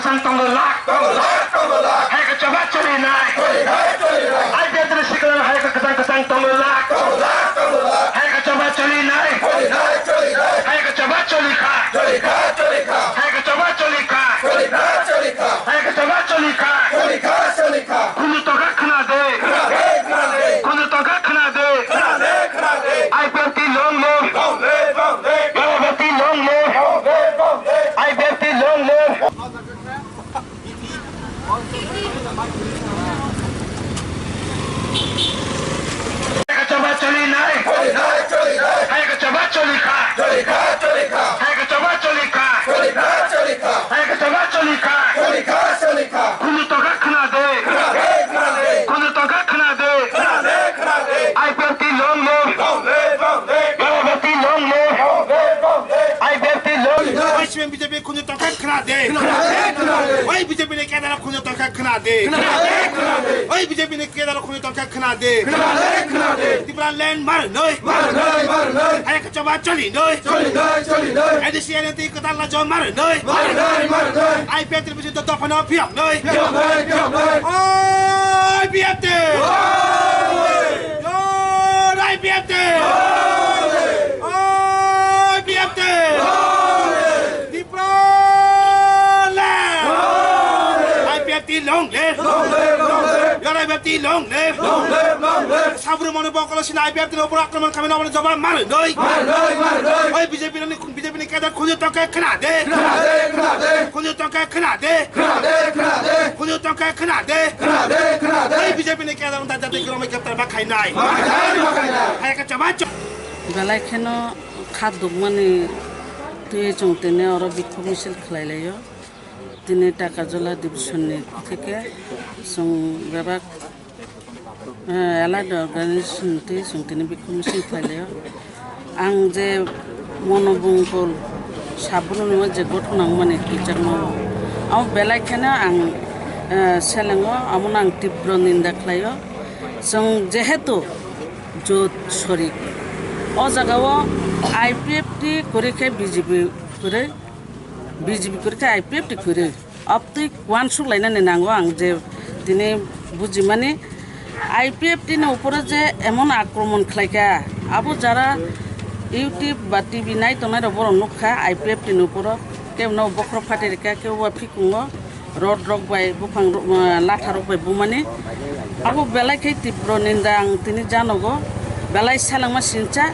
kesang tonggolak hai ke coba coli nai ai betul sekarang hai ke kesang tonggolak hai ke coba coli nai hai ke coba coli ka hai ke coba coli ka hai ke coba coli ka kunu toga khana de kunu toga khana de ai berti long berti long ai berti long coba coli nai hai ke coba coli ka hai ke coba coli ka hai ke coba coli ka kunu toga khana de ai berti long berti long ai berti long Why BJP kunu toga khana de why BJP ne Gandarok kunu toga khana de why BJP ne Gandarok kunu toga khana de Tripura land mar noi hai ke coba coli noi ai de sian ti ketal la jo mar noi ai Ipft le bisu to phano phiam noi oi Ipft oi Ipft oi Ipft Tripura land Ipft long live Ipft long live sabru mone bokolo sina Ipft no pura akraman kami no jawab mar noi oi BJP ne Gandarok kunu toga khana de kunu toga khana de kunu toga khana de oi BJP ne Gandarok ta jate kilo me kaptar ba khai nai hai ka chaba belai kheno khaduk mani tuye chongtene oro bikhog misil khlailayo tine taka jola division ni থেকে song babak alada organization te chongtene bikhog misil khlailayo ang je monobungkol sabru no je gothnang mani kichakno am belai khena ang selengo amon ang tibro ninda khlayo song jehetu jot shorik o jagao Ipft করে কে BJP করে Ipft করে আপনি one সুক লাইনানে নাঙ্গো আং যে তিনি বুঝি মানে Ipft নি উপরে যে এমন আক্রমণ খাইকা আবো যারা ইউটিউব বা টিভি নাই তো নাই বড় নুখা Ipft নি উপর কেউ ন বক্র ফাটেরিকা কেউ বা ফিকুঙ্গ রড রক বাই বুফাং লাঠা রক বাই বুমানে আবো বেলাই খাই তীব্র নিন্দা আং তিনি জানগো বেলাই সালাংমা সিনচা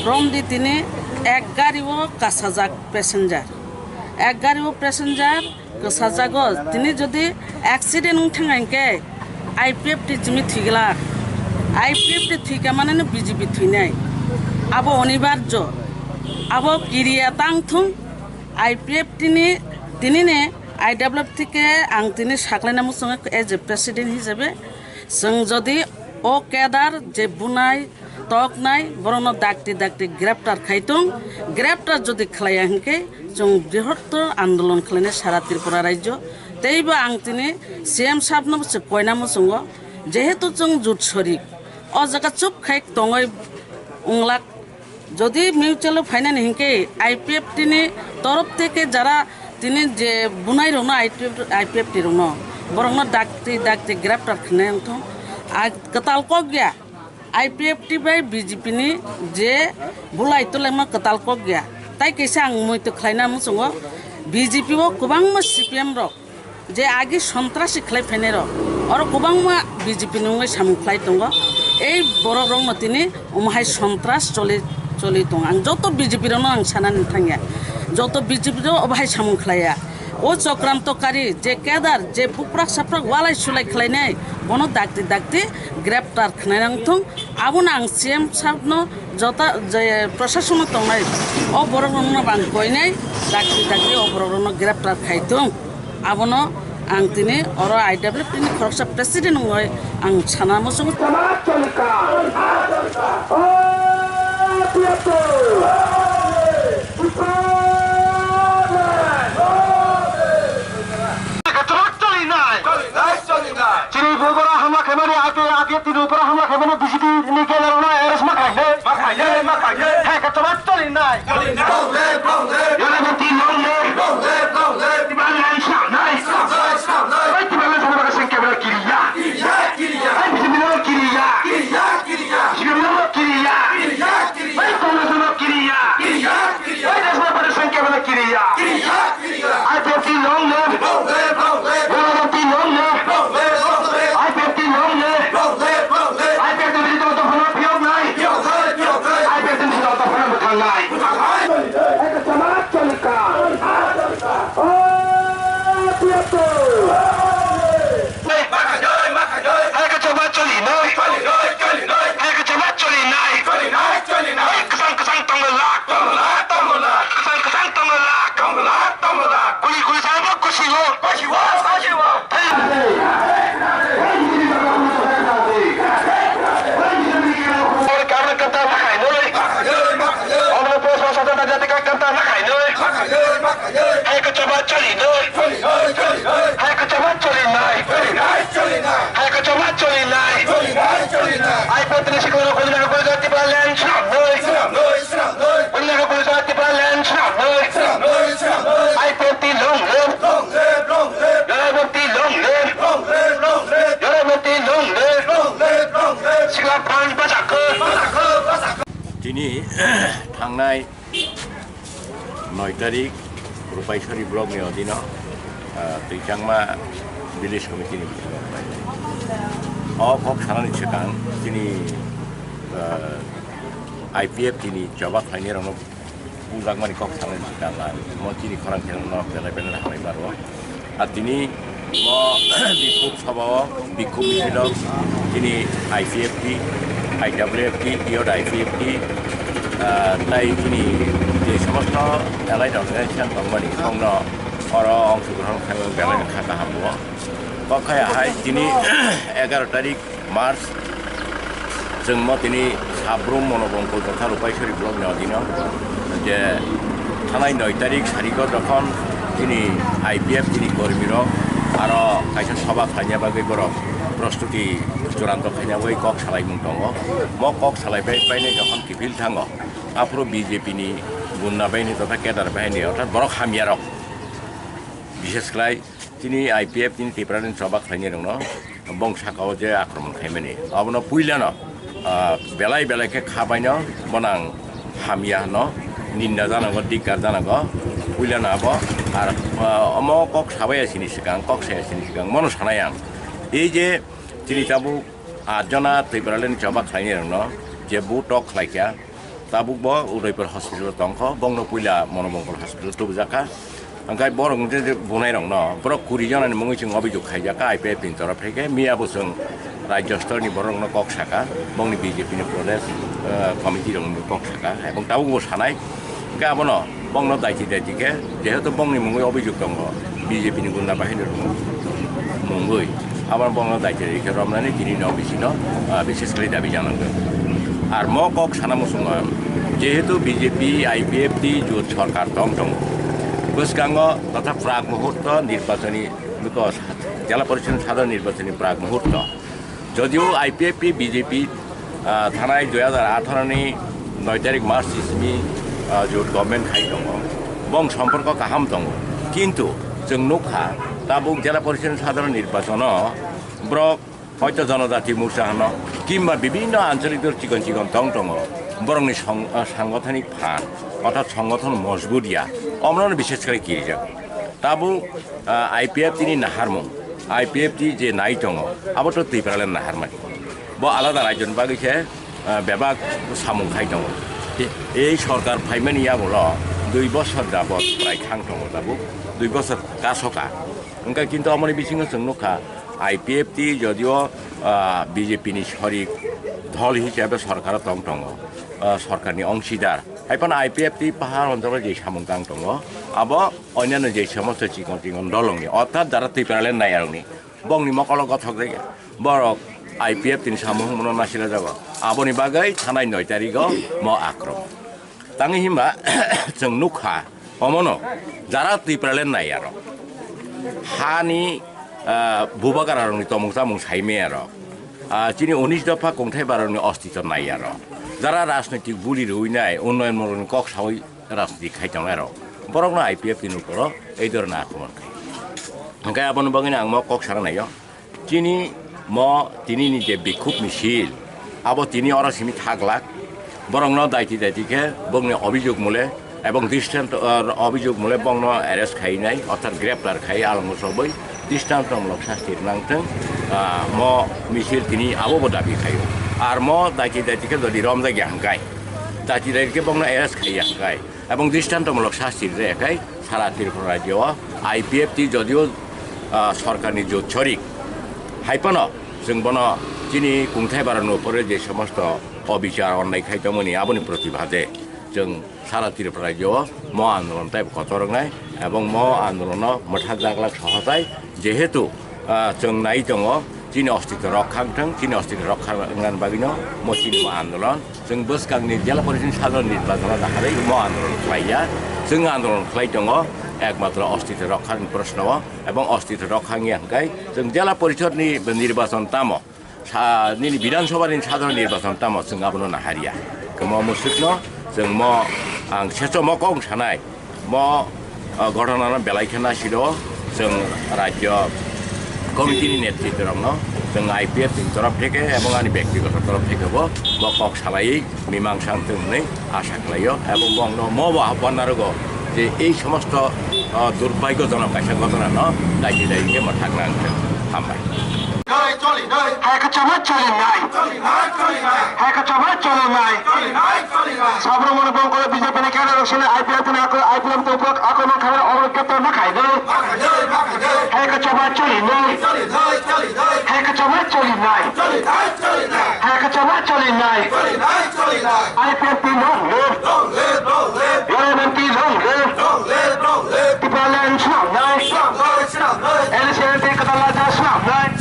রমদি তিনি এক গাড়িও কাছাজাক প্যাসেঞ্জার কাছাজাগ তিনি যদি অ্যাক্সিডেন্ট থাঙ্গাইকে Ipft জিমি থিগলা Ipft থিকা মানে বিজেপি থিনাই আবো অনিবার্য আবো কিরিয়া তাংথুং Ipft তিনি নে IWF থেকে আং তিনি সাকলাইনা মুসঙ্গে এজ এ প্রেসিডেন্ট হিসেবে जों যদি ও কেদার যে বুনাই तक नाय बरनो दागती ग्रेप्टार खाइतुं ग्रेप्टार जदि खालाया हंके जों बृहत्तर आंदोलन खालायनाय सारा त्रिपुरा राज्य तैबो आं तिनि सीएम साहबनो कयना मुसंगो जेहेतु जों जुट शरीक अ जागा चुप खाइक तंगय उंगलाक जदि मिउचुअल फाइनान्स हंके Ipft नि तरफ থেকে যারা তিনি যে বুনাই রনো Ipft রনো बरनो दागती ग्रेप्टार खानाय हंथों आ कताल को गया Ipft by BJP ni je bulai to lema ketal kok gya tai kaisa ang moi to khlaina musongo BJP o kubang ma CPM ro je agi সন্ত্রাসী khlai phene ro or kubang ma BJP nungoi samung khlai tongo ei borok rong ma tini umhai সন্ত্রাস choli tong ang joto BJP ro ang sanani thangya joto BJP ro obhai samung khlaya ও চক্রান্তকারী যে কেদার যে পুপরাক সাপরাক ওয়ালাই সুলাই খালাইনাই বনো দাগতে গ্রেপ্তার খানাইনাংথং আবুন আং CM সাহেবনো যতা যে প্রশাসন তংনাই ও বররনো বাং কইনাই দাগতে ও বররনো গ্রেপ্তার খাইথং আবনো आं तिनी और IWF नि खरकसा प्रेसिडेंट नङै आं साना मोसों त्रिपुरा हमला खेमाने आगे त्रिपुरा हमला खेमाने बीजेपी निके लरना एरस मखाइले है कतवा चलिनाय योले तीन लोले तिबान लाइन साना long live! Long live! Long live! IPFT long live! Long live! Long live! IPFT long live! Long live! Long live! IPFT bisa untuk Ungnai! IPFT bisa untuk Ungnai! Kecamat Jalika! Ini Ungnai 9 tarik Rupaisari blog ni odino Tijangma village committee ni kok saran ichkan ini IPFT ni Choba thaini rong Ungnai kok saran ichkan mo tini khorang chen no bela hamai baro atini mo bikhup sabao bikhup mithilo ini IPFT IWFT iyo IPFT nai kini je সমস্ত allied organization company khongno oro অংশগ্রহণ খাবে বেলা খাতা হাবো কখায়া high তিনি 11 তারিখ March जों তিনি সাব্রম মনোবঙ্ক তথা রূপাইশ্বরী block নদিন যে থানায় 9 তারিখ সারিক যখন তিনি আইপিএফ তিনি কর্মীর আর কাইসা সভা খাইয়া বাগৈ বরক প্রস্তুতি চূড়ান্ত খাইয়া বই কক সালাইমুং দङ म কক সালাইबाय বাইনে যখন কিফিল थाङो আফ্রো বিজেপি নি গুন্না বাহিনী তথা কেডার বাহিনী অর্থাৎ বরক হামিয়ারক বিশেষ করে তিনি আইপিএফ তিনি ত্রিপুরানি সভা খাইনি দङ বংশাকাও যে আক্রমণ খাইমানি আবনো পুইলানো বেলাই বেলাইকে খাবাইনো বনাং হামিয়া ন নিন্দা জানাগো দিগদার জানাগো পুইলানো আবো আর অম কক সাবাই আসিনি সিগাং কক সাই আসিনি সিগাং মনো সানাই আं এই যে তিনি তাবু 8 जना ত্রিপুরানি সভা খাইনি দङ যে বু টক খাইকা তাবুক ব উদয়পুর হসপিটাল দङ বংনো পুইলা মনোবঙ্কল হসপিটাল তুবজাকা angkai borong je bunai rong no borok 20 jana ni mungi chung obijog khaijaka IPF tin toraf theke miya bosung rajya stor ni borong no kok saka bongni BJP ni prodesh committee rong kok saka ebong tabu bo sanai ga abono bongno daiti ke jehetu bongni mungi obijog dong BJP ni gunda bahini rong mungoi abar bongno daiti ke romnani tini no bisino বিশেষ করে দাবি জানাঙ্গ আর ম cock সানামুসুং যেহেতু BJP IPFT জোট সরকার দং বসগাঙ্গ তথা প্রাক মুহূর্ত নির্বাচনী জেলা পরিষদ সাধারণ নির্বাচনী প্রাক মুহূর্ত যদিও IPFT বিজেপি থানায় 2018 ni 9 তারিখ মার্চ ইসমি জোট গভর্নমেন্ট খাই দङ বং সম্পর্ক কাহাম দङ কিন্তু जों नुखा তাবুক জেলা পরিষদ সাধারণ নির্বাচন ব্রক হয়তো জনজাতি মোর্চা হন কিংবা বিভিন্ন আঞ্চলিক দল চিকন চিকন দং বরংনি সাংগঠনিক ফান অর্থাৎ সংগঠন মজবুতিয়া অমরণ বিশেষ করে কি যাব তাবু IPF তিনি নাহারমুং IPFT যে নাই দङ আবত ত্রিপুরালেন নাহারমানি ব আলাদা রাজ্যন বাগিছে বেবাক সামুং খাই দङ এই সরকার ফাইমানিয়া বল 2 বছর যাবত প্রায় খাং দङ তাবু 2 বছর কাছকা ओंका किन्तु आमनि बिथिङाव जों नुखा IPFT যদিও বিজেপি नि शरिक दल हिसाबै सरकार दङ सरकारनि अंशीदार हाइपान IPFT पाहाड़ अञ्चल जे सामुंगां दङ अब अन्यान्य जे समस्त चिकन चिकन दलंनि अर्थात যারা ত্রিপুরালেন নাই आरनि बंनि मकल गथक जाय बरक IPFT नि सामुं मनो नासिला जाब आबनि बागै थानाय 9 तारिखआव म आक्रम ताङि हिमबा जों नुखा अमनो যারা ত্রিপুরালেন নাই आर हानि बुबागारारनि तमुंसामुं साइमे आर चिनि 19 दफा खुंथाय बारनि अस्तित्व नाय आर যারা রাজনৈতিক বুলি রইনাই উন্নয়ন মূলক কক সাই রাজনীতি খাইতাম आर बरकनो IPFT नि उपर এই ধরনের আক্রমণ খাই ओंखाय आबनो बागैनो आं म কক सारा नायो चिनि म तिनि नि जे बिखुब मिছিল आबो तिनि अरसिमि थागलाक बरकनो दायति दायतिके बंनि अभियोग मुले এবং দৃষ্টান্ত অভিযোগমূলক বংন অ্যারেস্ট খাইনাই অর্থাৎ গ্রেপ্তার খাই আলঙ্গ সবই দৃষ্টান্তমূলক শাস্তির নাংথों म মিছিল তিনি আবো দাবি খাইও আর ম দায়িত্বকে যদি রমজাগি হাঙ্কাই দায়িত্বকে বংন অ্যারেস্ট খাই হাঙ্কাই এবং দৃষ্টান্তমূলক শাস্তির রেখাই সারা ত্রিপুরা রাজ্য IPFT যদিও সরকারনি জোচ্ছরিক হাইপানো जों बनो दिनै खुंथाय बारायनो উপরে যে সমস্ত অবিচার অন্যায় খাইতমনি আবনি প্রতিবাদে जों সারা ত্রিপুরা রাজ্য ম আন্দোলন তাই কতরংনাই এবং ম আন্দোলন মথাকজাग्ला সহতাই যেহেতু जों नाय दङ दिनै अस्तित्व रक्षांथों दिनै अस्तित्व रक्षांगनान बागिनो मचिनि आन्दोलन जों बोसगांनि जिल्ला परिषद साधारण निर्वाचन दाखारै म आन्दोलन खालाया जों आन्दोलन खालाय दङ একমাত্র অস্তিত্ব রক্ষার প্রশ্ন এবং অস্তিত্ব রক্ষাঙ্গি হাঙ্কাই जों জেলা পরিষদনি নির্বাচন তাম বিধানসভাनि সাধারণ নির্বাচন তাম जों আবনো নাহারিয়া কম মুসুকনো जों म आं सेस म कं सानाय म घटना बेलायखेना ছিল जों রাজ্য কমিটিनि নেতৃত্বরংনো जों IPF তরফ থেকে এবং আমি ব্যক্তিগত তরফ থেকেও म কক সালাই মীমাংসাंथों होननानै আশা খালাयो এবং বংন म আহ্বান নারগো যে এই সমস্ত দুর্ভাগ্যজনক কাছে ঘটনা ন দায়িত্বকে মথাকনাंथों হামবাই সাবরমণি বঙ্গলে বিজেপি ক্যাডার সঙ্গে IPF আক্রমণ খাবার অবরোধ না খাই দেয় হ্যাঁ চবা চলি নাই হ্যাঁ চবা চলি নাই হ্যাঁ চবা চলি নাই IPF long live Ungnai long live Tipalan strong night LCNT katala strong night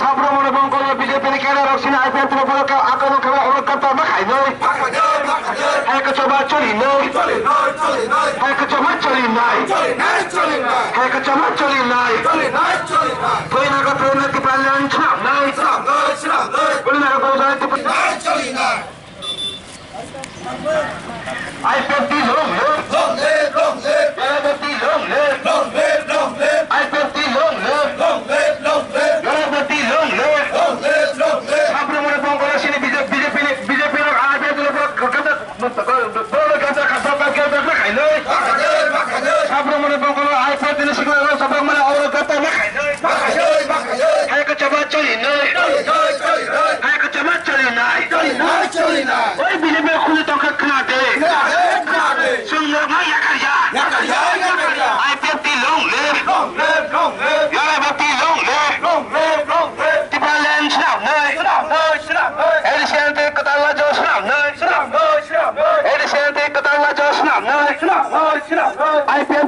সাবরমণি বঙ্গলে বিজেপি ক্যাডার সঙ্গে IPF আক্রমণ খাবার অবরোধ না খাই দেয় হ্যাঁ চবা চলি নাই হ্যাঁ চবা চলি নাই হ্যাঁ চবা চলি নাই কইনাগা প্রণতি পালন স্ট্রং নাইট কইনাগা প্রণতি পালন চলি না IPF long live long live long live long live long live long live IPF long live long live long live long live long live long live সাবরমণি বঙ্গলে সিনি বিজেপি IPF সাবরমণি বঙ্গলে IPF সবাই মানে অবরোধ না খাই হ্যাঁ চবা চলি নাই হ্যাঁ চবা চলি নাই ওই বিজেপি খুলে তখন খাতে সুন্দর ভাই IPF long live IPF long live Tipalan strong night LCNT katala jo strong night LCNT katala jo strong night IPF